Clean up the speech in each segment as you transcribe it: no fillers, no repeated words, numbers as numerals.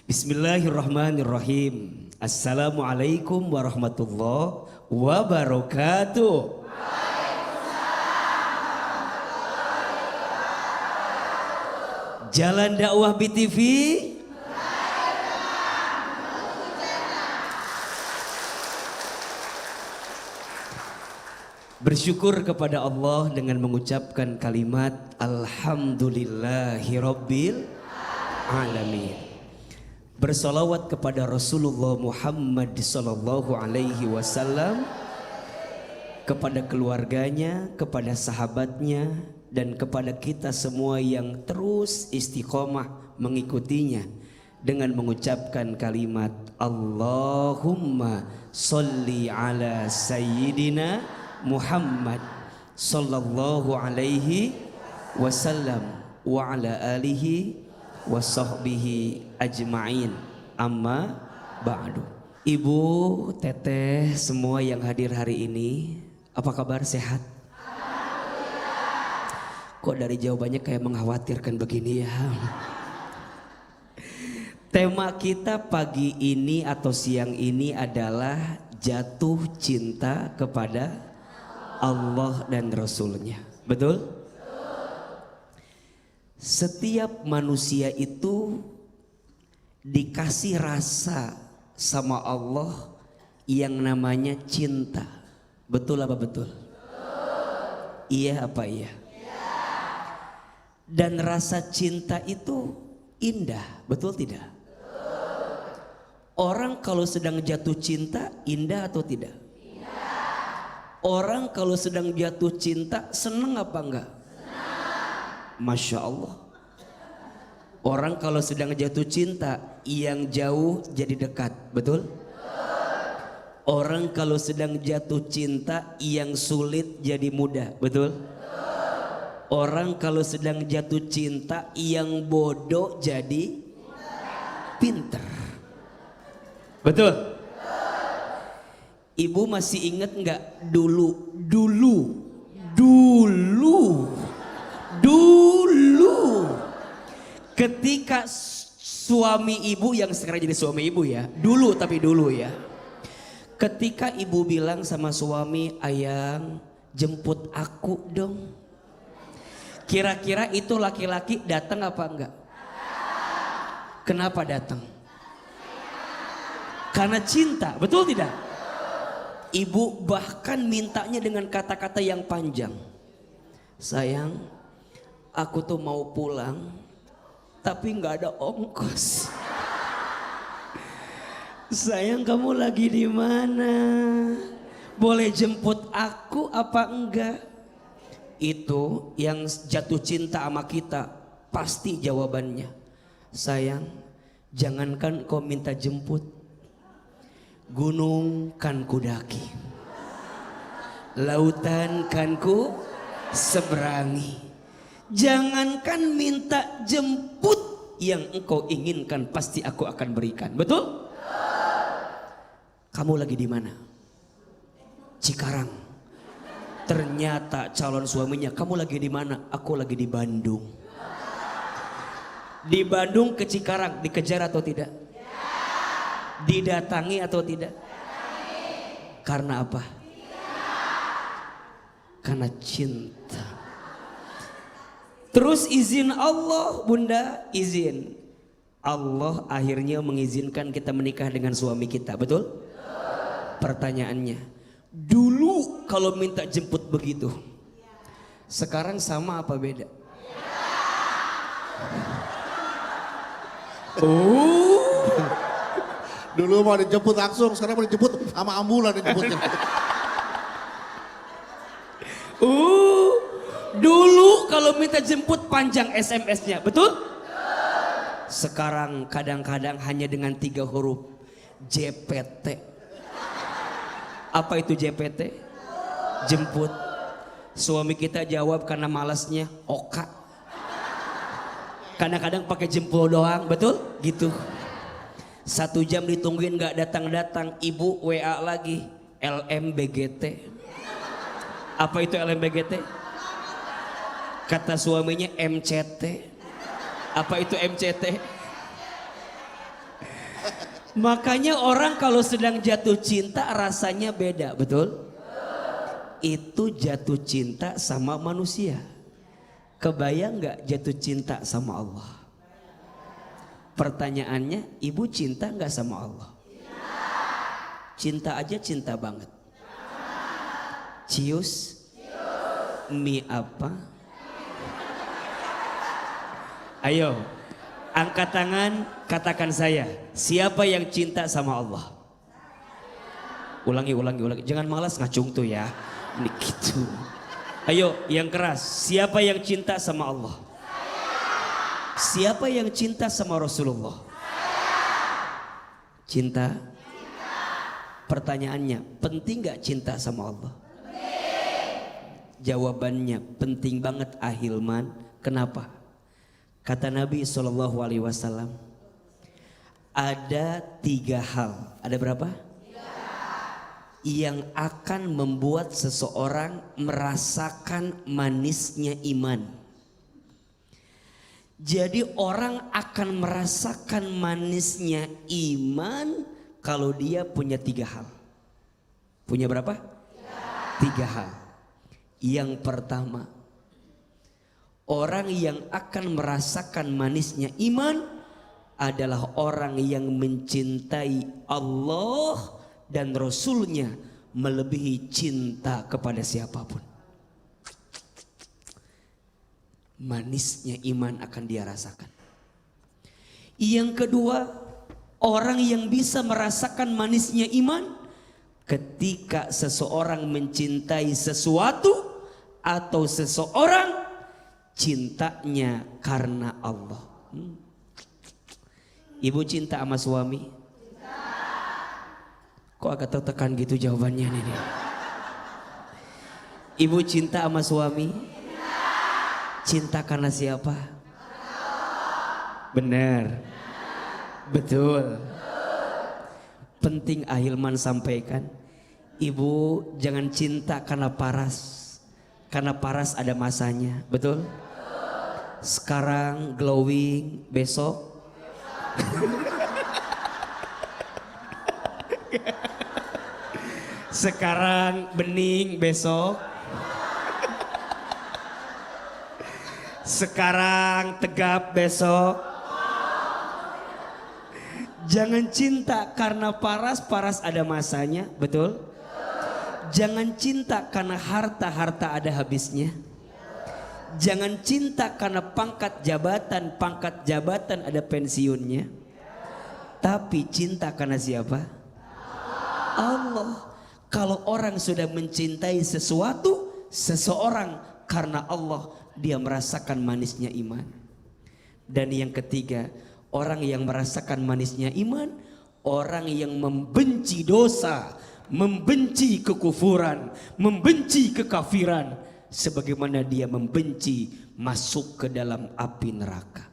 Bismillahirrahmanirrahim. Assalamualaikum warahmatullahi wabarakatuh. Jalan dakwah BTV. Bersyukur kepada Allah dengan mengucapkan kalimat Alhamdulillahirabbil alamin. Bersolawat kepada Rasulullah Muhammad sallallahu alaihi wasallam, kepada keluarganya, kepada sahabatnya, dan kepada kita semua yang terus istiqomah mengikutinya dengan mengucapkan kalimat Allahumma sholli ala sayyidina Muhammad sallallahu alaihi wasallam wa ala alihi wa sahbihi ajma'in, amma ba'du. Ibu, teteh, semua yang hadir hari ini, apa kabar, sehat? Kok dari jawabannya kayak mengkhawatirkan begini ya? Tema kita pagi ini atau siang ini adalah jatuh cinta kepada Allah dan Rasulnya. Betul? Setiap manusia itu dikasih rasa sama Allah yang namanya cinta. Betul apa betul? Iya apa iya? Dan rasa cinta itu indah, betul tidak? Orang kalau sedang jatuh cinta indah atau tidak? Orang kalau sedang jatuh cinta seneng apa enggak? Masya Allah. Orang kalau sedang jatuh cinta, yang jauh jadi dekat, betul? Orang kalau sedang jatuh cinta, yang sulit jadi mudah, betul? Orang kalau sedang jatuh cinta, yang bodoh jadi pinter, betul? Ibu masih ingat nggak dulu ketika suami ibu yang sekarang jadi suami ibu ya, dulu ya, ketika ibu bilang sama suami, ayang jemput aku dong, kira-kira itu laki-laki datang apa enggak? Kenapa datang? Karena cinta, betul tidak? Ibu bahkan mintanya dengan kata-kata yang panjang. Sayang, aku tuh mau pulang, tapi nggak ada ongkos. Sayang, kamu lagi di mana? Boleh jemput aku apa enggak? Itu yang jatuh cinta sama kita pasti jawabannya. Sayang, jangankan kau minta jemput, gunung kan kudaki, lautan kan ku seberangi. Jangankan minta jemput, yang engkau inginkan pasti aku akan berikan. Betul? Kamu lagi di mana? Cikarang. Ternyata calon suaminya, kamu lagi di mana? Aku lagi di Bandung. Di Bandung ke Cikarang, dikejar atau tidak? Didatangi atau tidak? Karena apa? Karena cinta. Terus izin Allah, bunda, izin Allah akhirnya mengizinkan kita menikah dengan suami kita, betul? Pertanyaannya, dulu kalau minta jemput begitu, sekarang sama apa beda? Dulu mau dijemput langsung, sekarang mau dijemput sama ambulan dijemputnya. Dulu kalau minta jemput panjang SMS-nya, betul? Sekarang kadang-kadang hanya dengan 3 huruf, JPT. Apa itu JPT? Jemput. Suami kita jawab karena malasnya, oka. Kadang-kadang pakai jempol doang, betul? Gitu. 1 jam ditungguin nggak datang-datang, ibu WA lagi, LMBGT. Apa itu LMBGT? Kata suaminya MCT. Apa itu MCT? Makanya orang kalau sedang jatuh cinta rasanya beda, betul? Itu jatuh cinta sama manusia. Kebayang nggak jatuh cinta sama Allah? Pertanyaannya, ibu cinta nggak sama Allah? Cinta aja cinta banget. Cius, mie apa? Ayo, angkat tangan, katakan saya. Siapa yang cinta sama Allah? Ulangi. Jangan malas ngacung tuh ya. Ini gitu. Ayo, yang keras. Siapa yang cinta sama Allah? Siapa yang cinta sama Rasulullah? Cinta? Pertanyaannya, penting gak cinta sama Allah? Jawabannya penting banget Ahilman. Kenapa? Kata Nabi SAW, ada 3 hal. Ada berapa? 3. Yang akan membuat seseorang merasakan manisnya iman. Jadi orang akan merasakan manisnya iman kalau dia punya 3 hal. Punya berapa? 3 hal. Yang pertama, orang yang akan merasakan manisnya iman adalah orang yang mencintai Allah dan Rasulnya melebihi cinta kepada siapapun. Manisnya iman akan dia rasakan. Yang kedua, orang yang bisa merasakan manisnya iman ketika seseorang mencintai sesuatu atau seseorang, cintanya karena Allah. Ibu cinta sama suami? Cinta. Kok agak tertekan gitu jawabannya nih? Ibu cinta sama suami? Cinta karena siapa? Benar. Betul. Penting Ahilman sampaikan, ibu jangan cinta karena paras. Karena paras ada masanya, betul? Sekarang glowing, besok sekarang bening, besok sekarang tegap, besok. Jangan cinta karena paras ada masanya, betul? Jangan cinta karena harta ada habisnya. Jangan cinta karena pangkat jabatan ada pensiunnya. Tapi cinta karena siapa? Allah. Kalau orang sudah mencintai seseorang karena Allah, dia merasakan manisnya iman. Dan yang ketiga, orang yang merasakan manisnya iman, orang yang membenci dosa, membenci kekufuran, membenci kekafiran, sebagaimana dia membenci masuk ke dalam api neraka.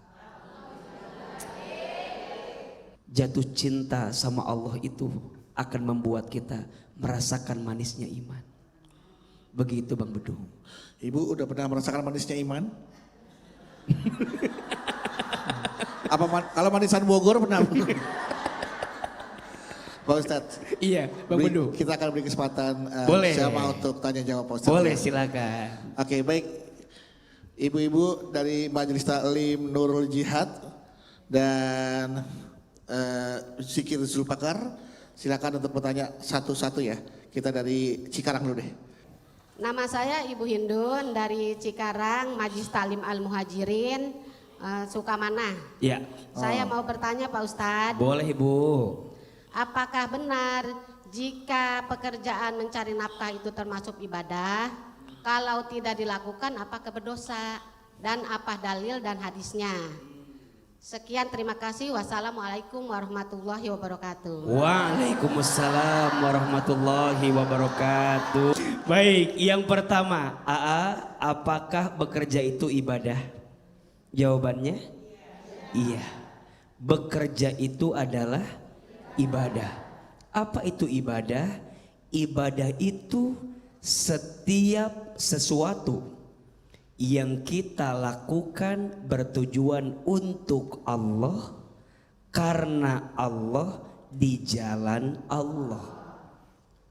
Jatuh cinta sama Allah itu akan membuat kita merasakan manisnya iman. Begitu Bang Bedung. Ibu udah pernah merasakan manisnya iman? Kalau manisan Bogor pernah? Pak Ustadz. Iya, Bang Bedung. Kita akan beri kesempatan siapa untuk tanya jawab Pak Ustadz. Boleh, silakan. Oke, baik. Ibu-ibu dari Majelis Taklim Nurul Jihad dan Zikir Zulpakar, silakan untuk bertanya satu-satu ya. Kita dari Cikarang dulu deh. Nama saya Ibu Hindun dari Cikarang, Majelis Taklim Al-Muhajirin, Sukamana. Ya. Saya mau bertanya Pak Ustadz. Boleh Ibu. Apakah benar jika pekerjaan mencari nafkah itu termasuk ibadah? Kalau tidak dilakukan apakah berdosa? Dan apa dalil dan hadisnya? Sekian, terima kasih. Wassalamualaikum warahmatullahi wabarakatuh. Waalaikumsalam warahmatullahi wabarakatuh. Baik, yang pertama, apakah bekerja itu ibadah? Jawabannya? Iya. Bekerja itu adalah ibadah. Apa itu ibadah? Ibadah itu setiap sesuatu yang kita lakukan bertujuan untuk Allah, karena Allah, di jalan Allah.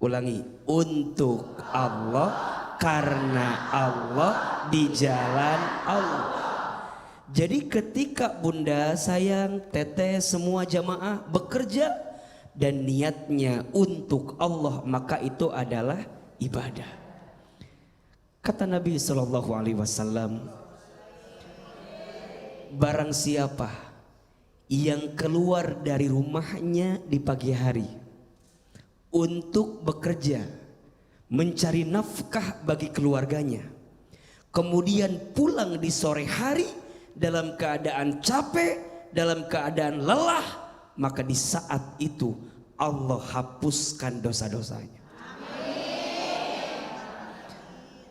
Ulangi, untuk Allah, karena Allah, di jalan Allah. Jadi ketika bunda, sayang, teteh, semua jamaah bekerja dan niatnya untuk Allah, maka itu adalah ibadah. Kata Nabi SAW, barang siapa yang keluar dari rumahnya di pagi hari untuk bekerja, mencari nafkah bagi keluarganya, kemudian pulang di sore hari dalam keadaan capek, dalam keadaan lelah, maka di saat itu Allah hapuskan dosa-dosanya.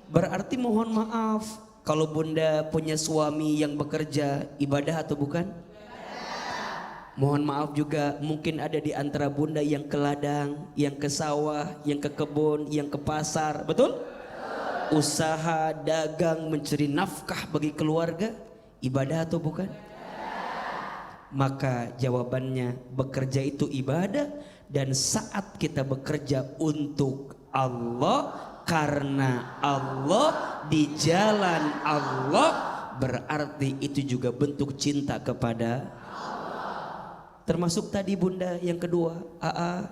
Berarti mohon maaf kalau bunda punya suami yang bekerja, ibadah atau bukan? Mohon maaf juga mungkin ada di antara bunda yang ke ladang, yang ke sawah, yang ke kebun, yang ke pasar, betul? Usaha, dagang, mencari nafkah bagi keluarga, ibadah atau bukan? Maka jawabannya, bekerja itu ibadah, dan saat kita bekerja untuk Allah, karena Allah, di jalan Allah, berarti itu juga bentuk cinta kepada Allah. Termasuk tadi bunda yang kedua, Aa,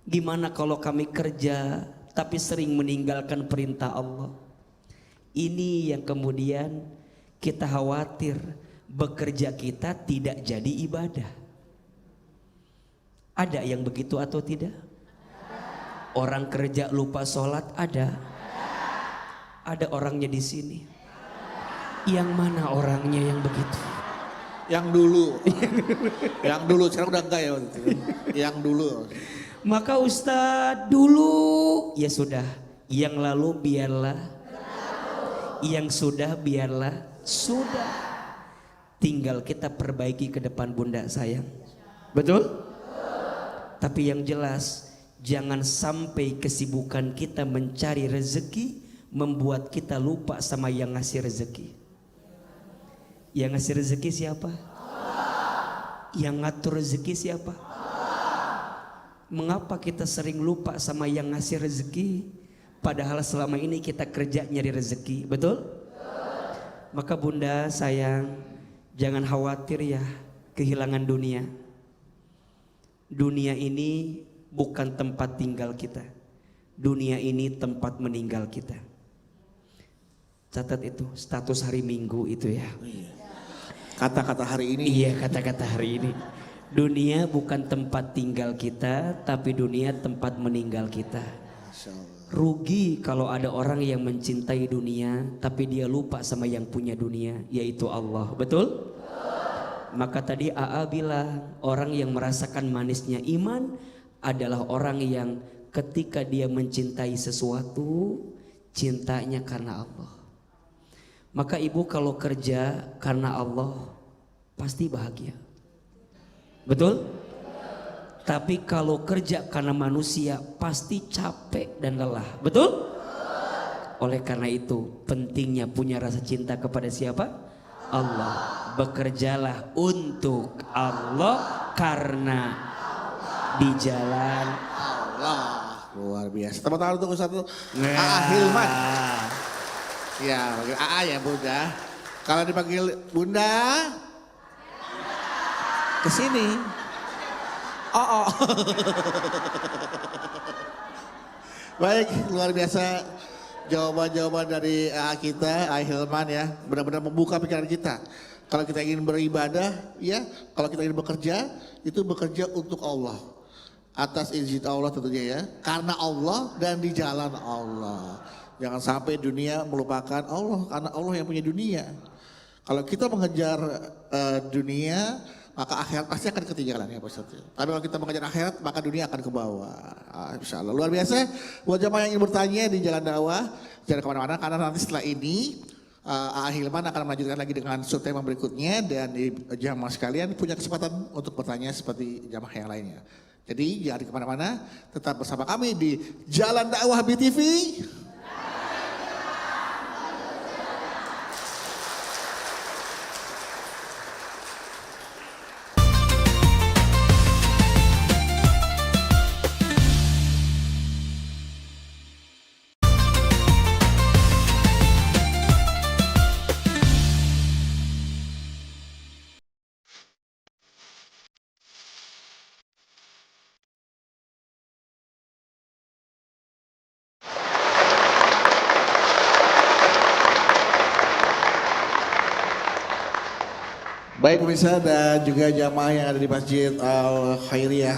gimana kalau kami kerja tapi sering meninggalkan perintah Allah? Ini yang kemudian kita khawatir, bekerja kita tidak jadi ibadah. Ada yang begitu atau tidak? Orang kerja lupa sholat ada? Ada orangnya di sini. Yang mana orangnya yang begitu? Yang dulu. Yang dulu, sekarang udah enggak ya waktu itu. Yang dulu. Maka Ustadz dulu, ya sudah. Yang lalu biarlah. Yang sudah biarlah sudah. Tinggal kita perbaiki ke depan bunda sayang. Betul? Tapi yang jelas, jangan sampai kesibukan kita mencari rezeki membuat kita lupa sama yang ngasih rezeki. Yang ngasih rezeki siapa? Allah. Yang ngatur rezeki siapa? Allah. Mengapa kita sering lupa sama yang ngasih rezeki, padahal selama ini kita kerja nyari rezeki, betul? Maka bunda sayang, jangan khawatir ya kehilangan dunia. Dunia ini bukan tempat tinggal kita. Dunia ini tempat meninggal kita. Catat itu, status hari Minggu itu ya. Kata-kata hari ini. Iya, kata-kata hari ini. Dunia bukan tempat tinggal kita, tapi dunia tempat meninggal kita. Rugi kalau ada orang yang mencintai dunia, tapi dia lupa sama yang punya dunia, yaitu Allah. Betul? Maka tadi AA bilang, orang yang merasakan manisnya iman adalah orang yang ketika dia mencintai sesuatu, cintanya karena Allah. Maka ibu kalau kerja karena Allah, pasti bahagia. Betul? Tapi kalau kerja karena manusia, pasti capek dan lelah. Betul? Oleh karena itu, pentingnya punya rasa cinta kepada siapa? Allah. Bekerjalah untuk Allah, karena di jalan Allah. Luar biasa. Tepuk tangan untuk satu AA Hilman. Ya, panggil AA ya bunda. Kalau dipanggil bunda, ke sini. Oh. Baik, luar biasa jawaban-jawaban dari AA kita, AA Hilman ya. Benar-benar membuka pikiran kita. Kalau kita ingin beribadah, ya, kalau kita ingin bekerja, itu bekerja untuk Allah. Atas izin Allah tentunya ya. Karena Allah dan di jalan Allah. Jangan sampai dunia melupakan Allah, karena Allah yang punya dunia. Kalau kita mengejar dunia, maka akhirat pasti akan ketinggalan ya Pak Ustadz. Tapi kalau kita mengejar akhirat, maka dunia akan ke bawah. Insya Allah. Luar biasa. Buat jamaah yang ingin bertanya di Jalan Dakwah, jangan kemana-mana, karena nanti setelah ini AA Hilman akan melanjutkan lagi dengan subtema berikutnya, dan di jamaah sekalian punya kesempatan untuk bertanya seperti jamaah yang lainnya. Jadi jangan kemana-mana, tetap bersama kami di Jalan Dakwah BTV. Baik pemirsa dan juga jamaah yang ada di Masjid Al Khairiyah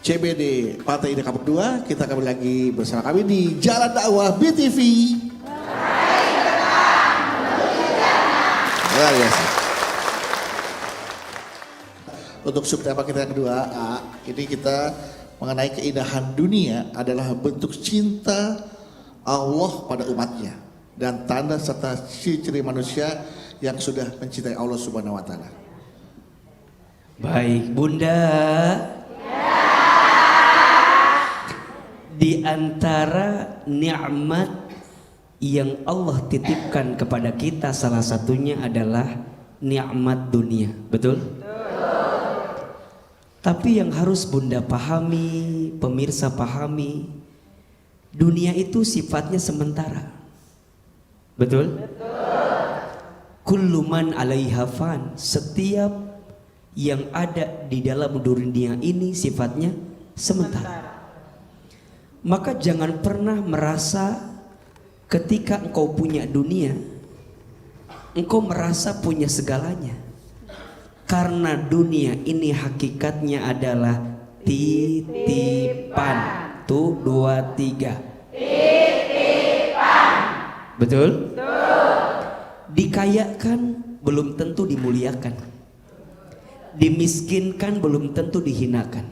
CBD Pantai Indah Kapuk 2, kita kembali lagi bersama kami di Jalan Dakwah BTV. Luar biasa. Untuk subtema kita yang kedua, ini kita mengenai keindahan dunia adalah bentuk cinta Allah pada umatnya dan tanda serta ciri manusia yang sudah mencintai Allah Subhanahu wa taala. Baik, Bunda. Di antara nikmat yang Allah titipkan kepada kita salah satunya adalah nikmat dunia, betul? Tapi yang harus Bunda pahami, pemirsa pahami, dunia itu sifatnya sementara. Betul? Kullu man 'alaiha fan, setiap yang ada di dalam dunia ini sifatnya sementara. Maka jangan pernah merasa ketika engkau punya dunia, engkau merasa punya segalanya. Karena dunia ini hakikatnya adalah titipan. Tuh 2, 3. Titipan. Betul? Dikayakan belum tentu dimuliakan. Dimiskinkan belum tentu dihinakan.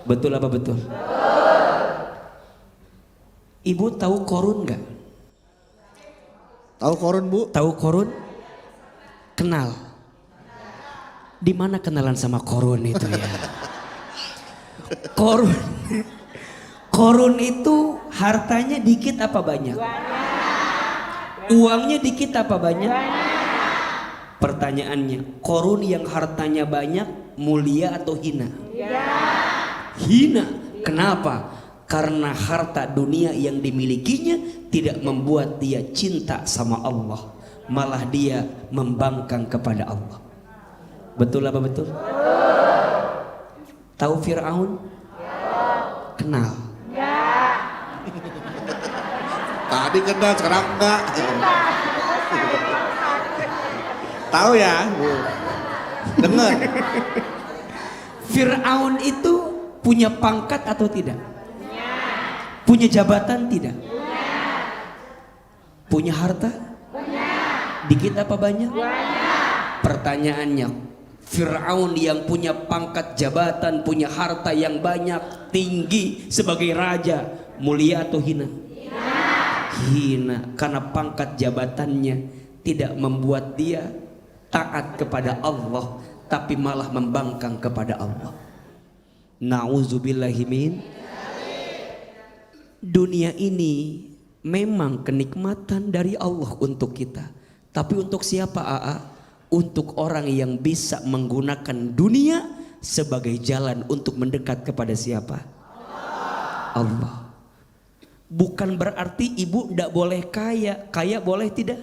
Betul apa betul? Ibu tahu korun nggak? Tahu korun, Bu? Tahu korun? Kenal. Di mana kenalan sama korun itu ya? Korun. Korun itu hartanya dikit apa banyak? Uangnya dikit apa banyak? Pertanyaannya, korun yang hartanya banyak mulia atau hina? Hina. Kenapa? Karena harta dunia yang dimilikinya tidak membuat dia cinta sama Allah, malah dia membangkang kepada Allah. Betul apa betul? Tahu Fir'aun? Kenal. Tadi kenal, sekarang enggak. Tahu ya, Bu? Dengar. Fir'aun itu punya pangkat atau tidak? Punya jabatan tidak? Punya harta? Dikit apa banyak? Pertanyaannya, Fir'aun yang punya pangkat jabatan, punya harta yang banyak, tinggi sebagai raja, mulia atau hina? Hina. Karena pangkat jabatannya tidak membuat dia taat kepada Allah, tapi malah membangkang kepada Allah. Na'udzubillahi min. Dunia ini memang kenikmatan dari Allah untuk kita. Tapi untuk siapa AA? Untuk orang yang bisa menggunakan dunia sebagai jalan untuk mendekat kepada siapa? Allah. Bukan berarti ibu tidak boleh kaya. Kaya boleh tidak?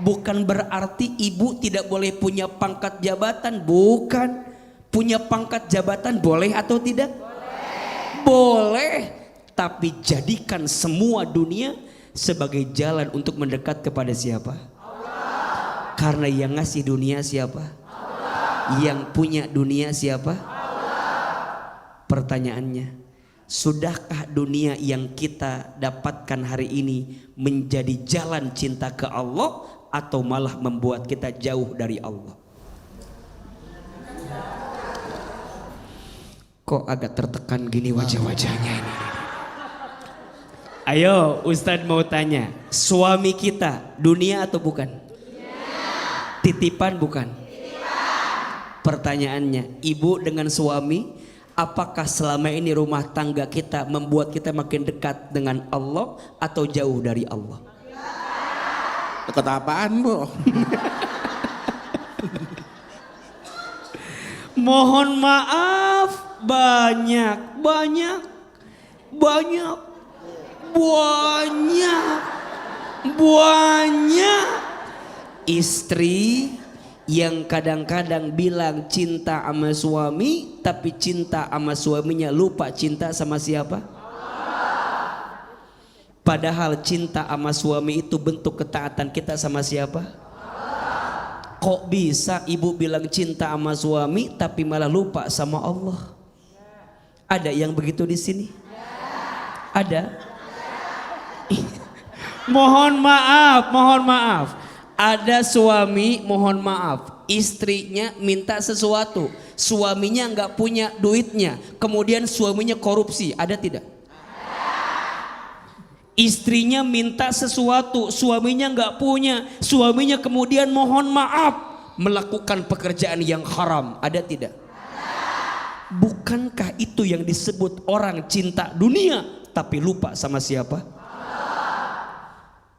Bukan berarti ibu tidak boleh punya pangkat jabatan. Bukan. Punya pangkat jabatan boleh atau tidak? Boleh. Tapi jadikan semua dunia sebagai jalan untuk mendekat kepada siapa? Allah. Karena yang ngasih dunia siapa? Allah. Yang punya dunia siapa? Allah. Pertanyaannya, sudahkah dunia yang kita dapatkan hari ini menjadi jalan cinta ke Allah atau malah membuat kita jauh dari Allah? Kok agak tertekan gini wajah-wajahnya ini? Ayo Ustadz mau tanya, suami kita dunia atau bukan? Dunia. Titipan bukan? Titipan. Pertanyaannya, ibu dengan suami, apakah selama ini rumah tangga kita membuat kita makin dekat dengan Allah atau jauh dari Allah? Dekat apaan, Bu? Mohon maaf, banyak istri yang kadang-kadang bilang cinta sama suami, tapi cinta sama suaminya lupa cinta sama siapa? Padahal cinta sama suami itu bentuk ketaatan kita sama siapa? Kok bisa ibu bilang cinta sama suami tapi malah lupa sama Allah? Ada yang begitu di sini? Ada? Mohon maaf. Ada suami mohon maaf, istrinya minta sesuatu, suaminya nggak punya duitnya, kemudian suaminya korupsi, ada tidak? Istrinya minta sesuatu, suaminya nggak punya, suaminya kemudian mohon maaf melakukan pekerjaan yang haram, ada tidak? Bukankah itu yang disebut orang cinta dunia tapi lupa sama siapa?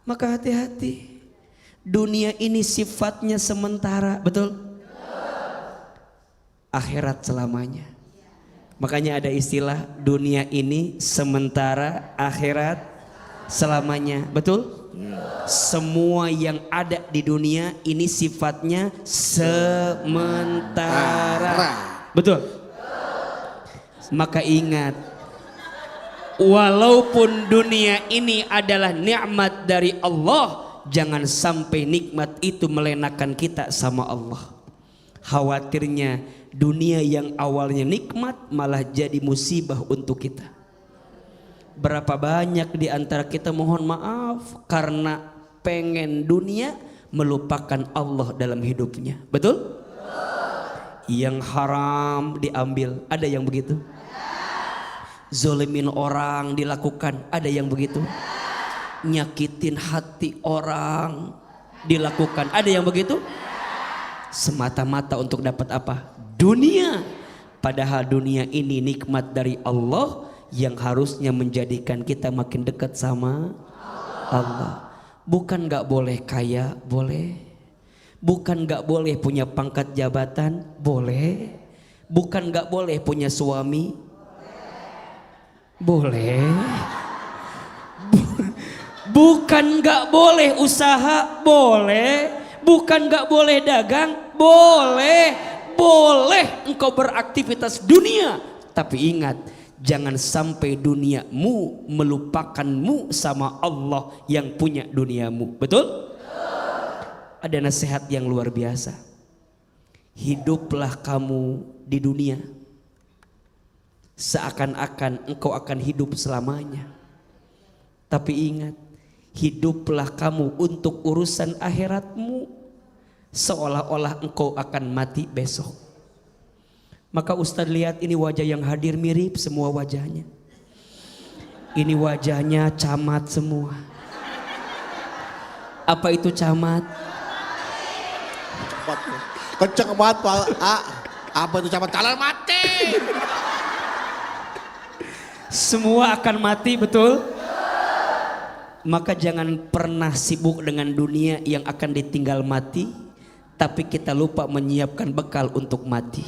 Maka hati-hati. Dunia ini sifatnya sementara, betul? Akhirat selamanya. Makanya ada istilah dunia ini sementara, akhirat selamanya, betul? Semua yang ada di dunia ini sifatnya sementara, betul? Maka ingat, walaupun dunia ini adalah nikmat dari Allah, jangan sampai nikmat itu melenakan kita sama Allah. Khawatirnya dunia yang awalnya nikmat malah jadi musibah untuk kita. Berapa banyak di antara kita mohon maaf karena pengen dunia melupakan Allah dalam hidupnya. Betul? Yang haram diambil, ada yang begitu? Zolimin orang dilakukan, ada yang begitu? Nyakitin hati orang dilakukan, ada yang begitu? Semata-mata untuk dapat apa? Dunia. Padahal dunia ini nikmat dari Allah yang harusnya menjadikan kita makin dekat sama Allah. Bukan gak boleh kaya, boleh. Bukan gak boleh punya pangkat jabatan, boleh. Bukan gak boleh punya suami, boleh. Bukan gak boleh usaha, boleh. Bukan gak boleh dagang, boleh. Boleh engkau beraktivitas dunia, tapi ingat, jangan sampai duniamu melupakanmu sama Allah yang punya duniamu. Betul? Ada nasihat yang luar biasa. Hiduplah kamu di dunia seakan-akan engkau akan hidup selamanya. Tapi ingat, hiduplah kamu untuk urusan akhiratmu seolah-olah engkau akan mati besok. Maka Ustadz lihat ini wajah yang hadir mirip semua wajahnya. Ini wajahnya camat semua. Apa itu camat? Kenceng banget Pak. Apa itu camat? Kalian mati. Semua akan mati, betul? Maka jangan pernah sibuk dengan dunia yang akan ditinggal mati, tapi kita lupa menyiapkan bekal untuk mati.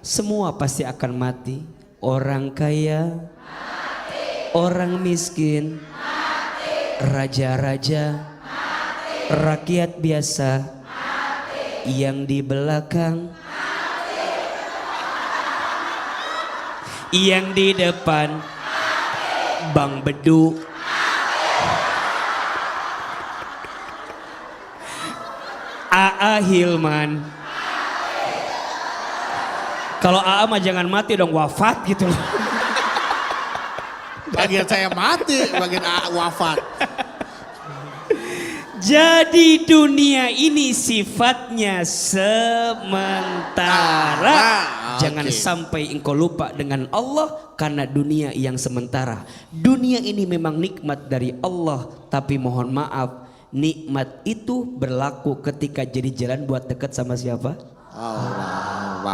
Semua pasti akan mati. Orang kaya, mati. Orang miskin, mati. Raja-raja, mati. Rakyat biasa, mati. Yang di belakang, mati. Yang di depan, mati. Bang Bedu, AA Hilman. Kalau AA mah jangan mati dong, wafat gitu loh. Bagian saya mati, bagian AA wafat. Jadi dunia ini sifatnya sementara. Jangan sampai engkau lupa dengan Allah karena dunia yang sementara. Dunia ini memang nikmat dari Allah, tapi mohon maaf, nikmat itu berlaku ketika jadi jalan buat dekat sama siapa? Allah.